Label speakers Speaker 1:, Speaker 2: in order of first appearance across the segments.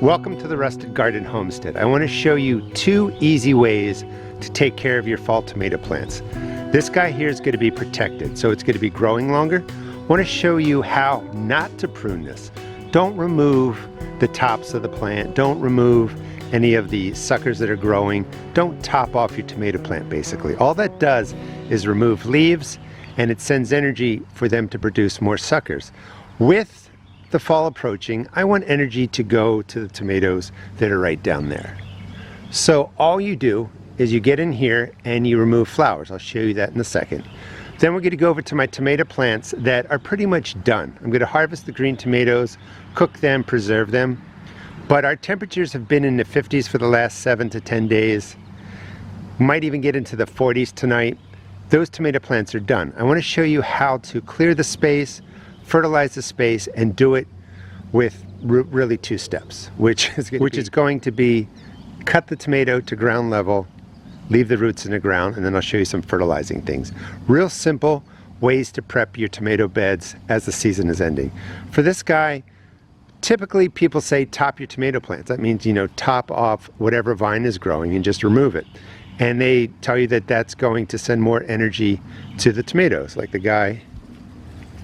Speaker 1: Welcome to the Rusted Garden Homestead. I want to show you 2 easy ways to take care of your fall tomato plants. This guy here is going to be protected, so it's going to be growing longer. I want to show you how not to prune this. Don't remove the tops of the plant. Don't remove any of the suckers that are growing. Don't top off your tomato plant, basically. All that does is remove leaves, and it sends energy for them to produce more suckers. With the fall approaching, I want energy to go to the tomatoes that are right down there. So all you do is you get in here and you remove flowers. I'll show you that in a second. Then we're going to go over to my tomato plants that are pretty much done. I'm going to harvest the green tomatoes, cook them, preserve them. But our temperatures have been in the 50s for the last 7 to 10 days. Might even get into the 40s tonight. Those tomato plants are done. I want to show you how to clear the space, fertilize the space, and do it with really 2 steps, which is going to be cut the tomato to ground level, leave the roots in the ground, and then I'll show you some fertilizing things. Real simple ways to prep your tomato beds as the season is ending. For this guy, typically people say top your tomato plants. That means, you know, top off whatever vine is growing and just remove it. And they tell you that that's going to send more energy to the tomatoes, like the guy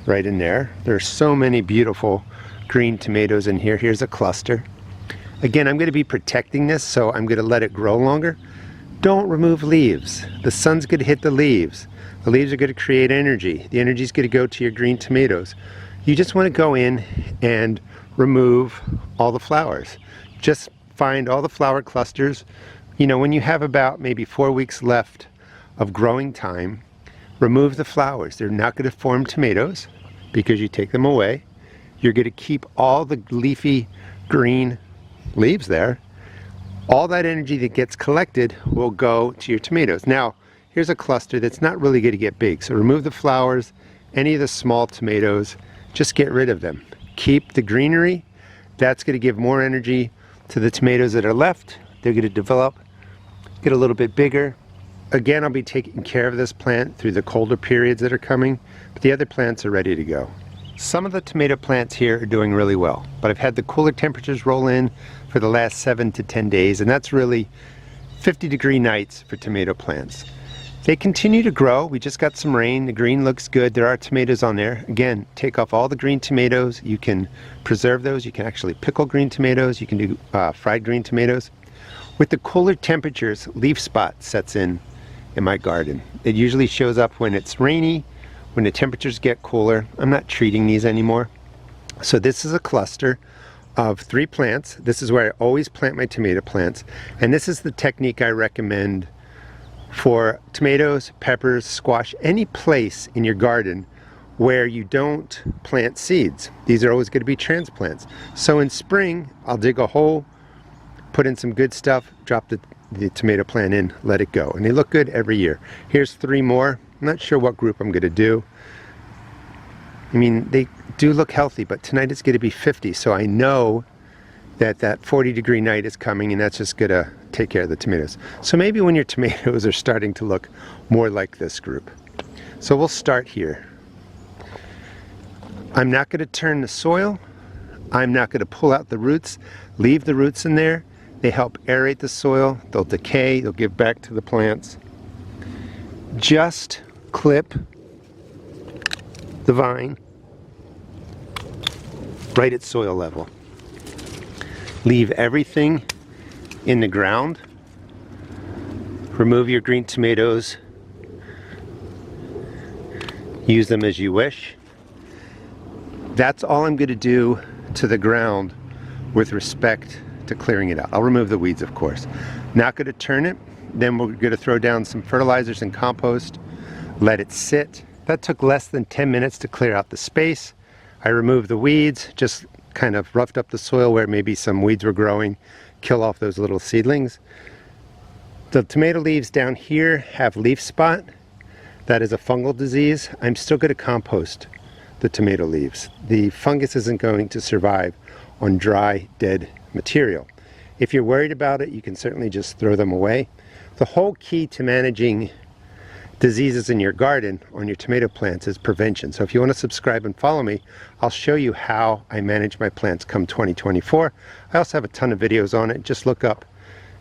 Speaker 1: right in there. There's so many beautiful green tomatoes in here. Here's a cluster. Again, I'm going to be protecting this, so I'm going to let it grow longer. Don't remove leaves. The sun's going to hit the leaves. The leaves are going to create energy. The energy is going to go to your green tomatoes. You just want to go in and remove all the flowers. Just find all the flower clusters. You know, when you have about maybe 4 weeks left of growing time, remove the flowers. They're not going to form tomatoes because you take them away. You're going to keep all the leafy green leaves there. All that energy that gets collected will go to your tomatoes. Now, here's a cluster that's not really going to get big. So remove the flowers, any of the small tomatoes, just get rid of them. Keep the greenery. That's going to give more energy to the tomatoes that are left. They're going to develop, get a little bit bigger. Again, I'll be taking care of this plant through the colder periods that are coming, but the other plants are ready to go. Some of the tomato plants here are doing really well, but I've had the cooler temperatures roll in for the last 7 to 10 days, and that's really 50-degree nights for tomato plants. They continue to grow. We just got some rain. The green looks good. There are tomatoes on there. Again, take off all the green tomatoes. You can preserve those. You can actually pickle green tomatoes. You can do fried green tomatoes. With the cooler temperatures, leaf spot sets in my garden. It usually shows up when it's rainy, when the temperatures get cooler. I'm not treating these anymore. So this is a cluster of 3 plants. This is where I always plant my tomato plants, and this is the technique I recommend for tomatoes, peppers, squash, any place in your garden where you don't plant seeds. These are always going to be transplants. So in spring, I'll dig a hole, put in some good stuff, drop the tomato plant in, let it go. And they look good every year. Here's 3 more. I'm not sure what group I'm going to do. I mean, they do look healthy, but tonight it's going to be 50, so I know that that 40-degree night is coming, and that's just going to take care of the tomatoes. So maybe when your tomatoes are starting to look more like this group. So we'll start here. I'm not going to turn the soil. I'm not going to pull out the roots. Leave the roots in there. They help aerate the soil. They'll decay. They'll give back to the plants. Just clip the vine right at soil level. Leave everything in the ground. Remove your green tomatoes. Use them as you wish. That's all I'm going to do to the ground with respect to clearing it out. I'll remove the weeds, of course. Not going to turn it. Then we're going to throw down some fertilizers and compost. Let it sit. That took less than 10 minutes to clear out the space. I removed the weeds, just kind of roughed up the soil where maybe some weeds were growing, kill off those little seedlings. The tomato leaves down here have leaf spot. That is a fungal disease. I'm still going to compost the tomato leaves. The fungus isn't going to survive on dry, dead material. If you're worried about it, you can certainly just throw them away. The whole key to managing diseases in your garden on your tomato plants is prevention. So if you want to subscribe and follow me, I'll show you how I manage my plants come 2024. I also have a ton of videos on it. Just look up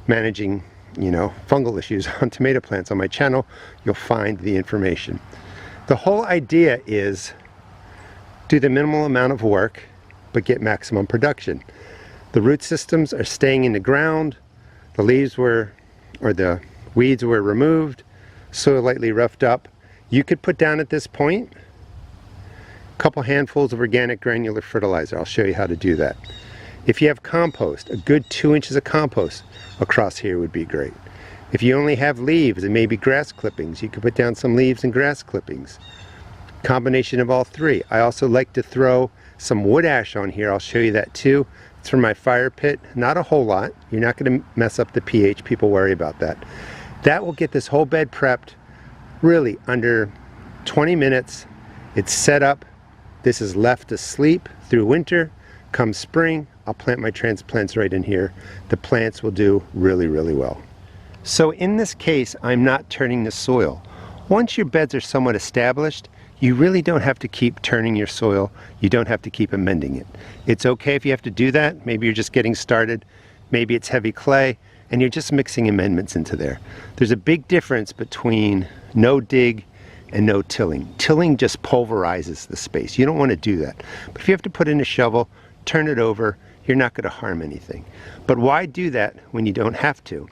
Speaker 1: managing, fungal issues on tomato plants on my channel. You'll find the information. The whole idea is do the minimal amount of work but get maximum production. The root systems are staying in the ground. The leaves or the weeds were removed, soil lightly roughed up. You could put down at this point a couple handfuls of organic granular fertilizer. I'll show you how to do that. If you have compost, a good 2 inches of compost across here would be great. If you only have leaves and maybe grass clippings, you could put down some leaves and grass clippings. Combination of all three. I also like to throw some wood ash on here. I'll show you that too. It's from my fire pit. Not a whole lot. You're not going to mess up the pH. People worry about that. That will get this whole bed prepped really under 20 minutes. It's set up. This is left to sleep through winter. Come spring, I'll plant my transplants right in here. The plants will do really, really well. So in this case, I'm not turning the soil. Once your beds are somewhat established, you really don't have to keep turning your soil. You don't have to keep amending it. It's okay if you have to do that. Maybe you're just getting started. Maybe it's heavy clay and you're just mixing amendments into there. There's a big difference between no dig and no tilling. Tilling just pulverizes the space. You don't want to do that. But if you have to put in a shovel, turn it over, you're not going to harm anything. But why do that when you don't have to?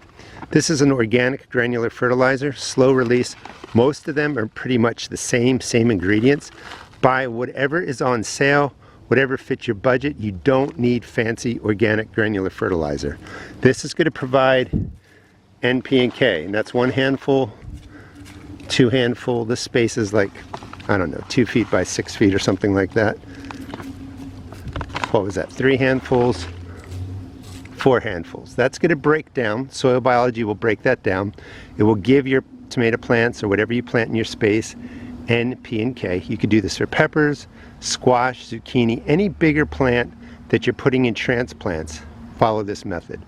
Speaker 1: This is an organic granular fertilizer, slow release. Most of them are pretty much the same ingredients. Buy whatever is on sale, whatever fits your budget. You don't need fancy organic granular fertilizer. This is going to provide N, P, and K, and that's 1 handful, 2 handful. This space is like, I don't know, 2 feet by 6 feet or something like that. What was that? 3 handfuls, 4 handfuls. That's going to break down. Soil biology will break that down. It will give your tomato plants or whatever you plant in your space N, P, and K. You could do this for peppers, squash, zucchini, any bigger plant that you're putting in transplants. Follow this method.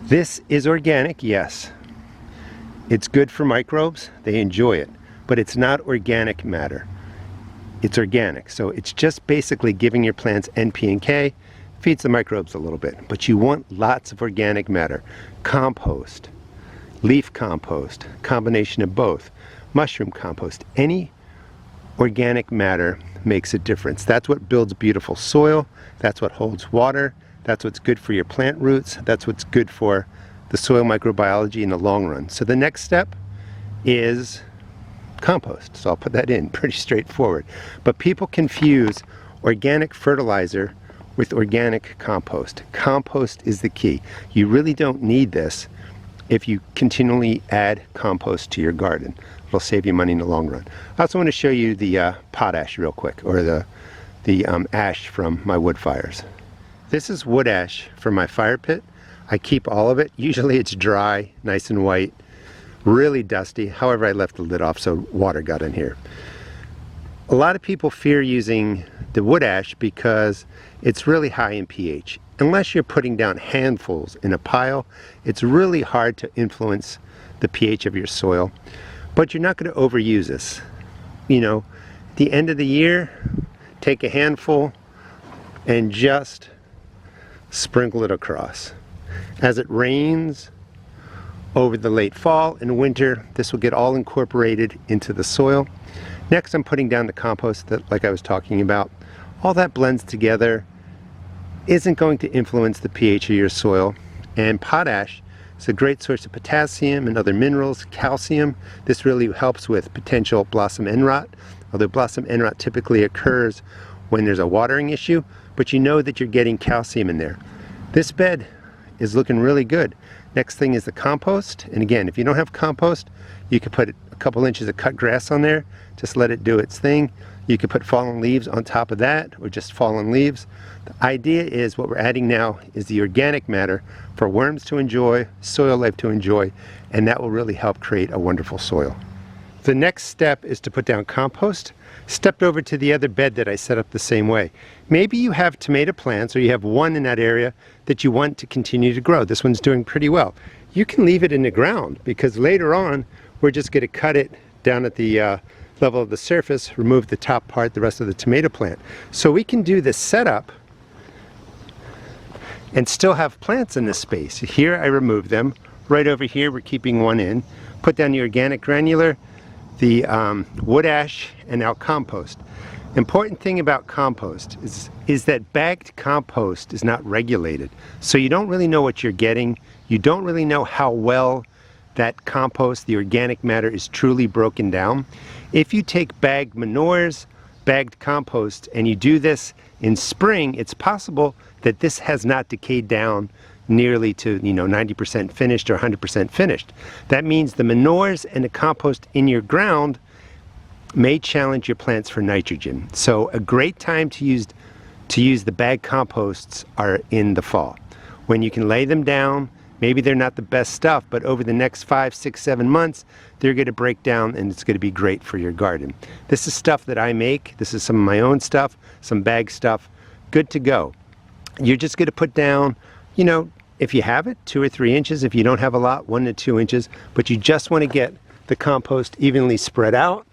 Speaker 1: This is organic, yes. It's good for microbes. They enjoy it. But it's not organic matter. It's organic. So it's just basically giving your plants N, P, and K. Feeds the microbes a little bit. But you want lots of organic matter. Compost, leaf compost, combination of both. Mushroom compost. Any organic matter makes a difference. That's what builds beautiful soil. That's what holds water. That's what's good for your plant roots. That's what's good for the soil microbiology in the long run. So the next step is compost. So I'll put that in, pretty straightforward. But people confuse organic fertilizer with organic compost. Compost is the key. You really don't need this if you continually add compost to your garden. It'll save you money in the long run. I also want to show you the potash real quick, or the ash from my wood fires. This is wood ash from my fire pit. I keep all of it. Usually it's dry, nice and white, really dusty. However, I left the lid off so water got in here. A lot of people fear using the wood ash because it's really high in pH. Unless you're putting down handfuls in a pile, it's really hard to influence the pH of your soil. But you're not going to overuse this. At the end of the year, take a handful and just sprinkle it across. As it rains over the late fall and winter, this will get all incorporated into the soil. Next, I'm putting down the compost that, like I was talking about. All that blends together, isn't going to influence the pH of your soil. And potash is a great source of potassium and other minerals, calcium. This really helps with potential blossom end rot, although blossom end rot typically occurs when there's a watering issue, but you know that you're getting calcium in there. This bed is looking really good. Next thing is the compost. And again, if you don't have compost, you could put a couple inches of cut grass on there. Just let it do its thing. You could put fallen leaves on top of that, or just fallen leaves. The idea is what we're adding now is the organic matter for worms to enjoy, soil life to enjoy, and that will really help create a wonderful soil. The next step is to put down compost. Stepped over to the other bed that I set up the same way. Maybe you have tomato plants, or you have one in that area that you want to continue to grow. This one's doing pretty well. You can leave it in the ground because later on we're just going to cut it down at the level of the surface, remove the top part, the rest of the tomato plant. So we can do this setup and still have plants in this space. Here I remove them. Right over here we're keeping one in. Put down the organic granular, the wood ash, and now compost. Important thing about compost is that bagged compost is not regulated. So you don't really know what you're getting. You don't really know how well that compost, the organic matter, is truly broken down. If you take bagged manures, bagged compost, and you do this in spring, it's possible that this has not decayed down nearly to 90% finished or 100% finished. That means the manures and the compost in your ground may challenge your plants for nitrogen. So a great time to use the bagged composts are in the fall, when you can lay them down. Maybe they're not the best stuff, but over the next 5, 6, 7 months, they're going to break down and it's going to be great for your garden. This is stuff that I make. This is some of my own stuff, some bag stuff. Good to go. You're just going to put down, if you have it, 2 or 3 inches. If you don't have a lot, 1 to 2 inches. But you just want to get the compost evenly spread out.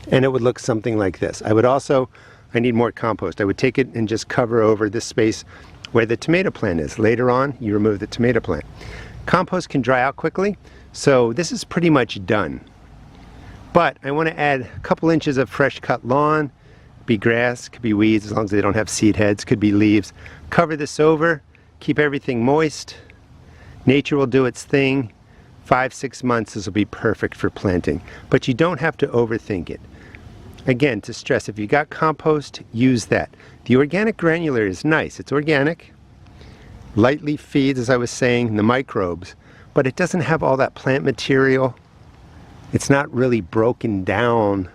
Speaker 1: And it would look something like this. I need more compost. I would take it and just cover over this space where the tomato plant is. Later on, you remove the tomato plant. Compost can dry out quickly, so this is pretty much done. But I want to add a couple inches of fresh cut lawn. Could be grass, could be weeds, as long as they don't have seed heads, could be leaves. Cover this over, keep everything moist. Nature will do its thing. 5, 6 months, this will be perfect for planting. But you don't have to overthink it. Again, to stress, if you got compost, use that. The organic granular is nice. It's organic. Lightly feeds, as I was saying, the microbes, but it doesn't have all that plant material. It's not really broken down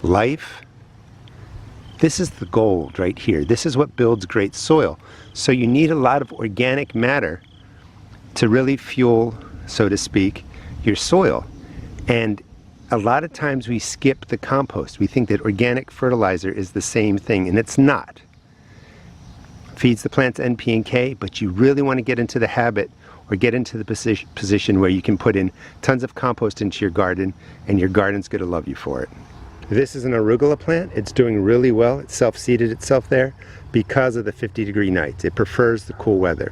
Speaker 1: life. This is the gold right here. This is what builds great soil. So you need a lot of organic matter to really fuel, so to speak, your soil. And a lot of times we skip the compost. We think that organic fertilizer is the same thing, and it's not. Feeds the plants NP and K, but you really want to get into the habit or get into the position where you can put in tons of compost into your garden, and your garden's going to love you for it. This is an arugula plant. It's doing really well. It self-seeded itself there because of the 50-degree nights. It prefers the cool weather.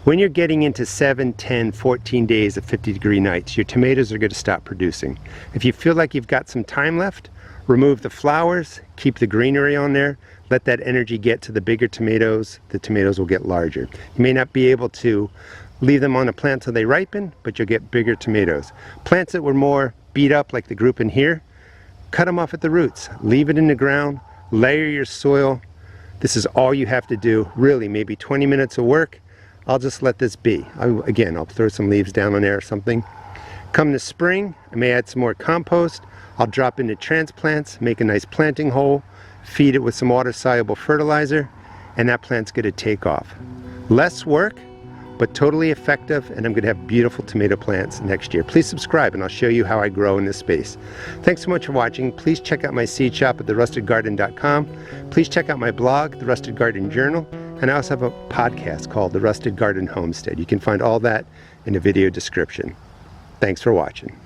Speaker 1: When you're getting into 7, 10, 14 days of 50-degree nights, your tomatoes are going to stop producing. If you feel like you've got some time left, remove the flowers, keep the greenery on there, let that energy get to the bigger tomatoes. The tomatoes will get larger. You may not be able to leave them on a plant till they ripen, but you'll get bigger tomatoes. Plants that were more beat up, like the group in here, cut them off at the roots. Leave it in the ground, layer your soil. This is all you have to do, really, maybe 20 minutes of work. I'll just let this be. Again, I'll throw some leaves down on there or something. Come the spring, I may add some more compost. I'll drop into transplants, make a nice planting hole, feed it with some water-soluble fertilizer, and that plant's going to take off. Less work, but totally effective, and I'm going to have beautiful tomato plants next year. Please subscribe, and I'll show you how I grow in this space. Thanks so much for watching. Please check out my seed shop at therustedgarden.com. Please check out my blog, The Rusted Garden Journal. And I also have a podcast called The Rusted Garden Homestead. You can find all that in the video description. Thanks for watching.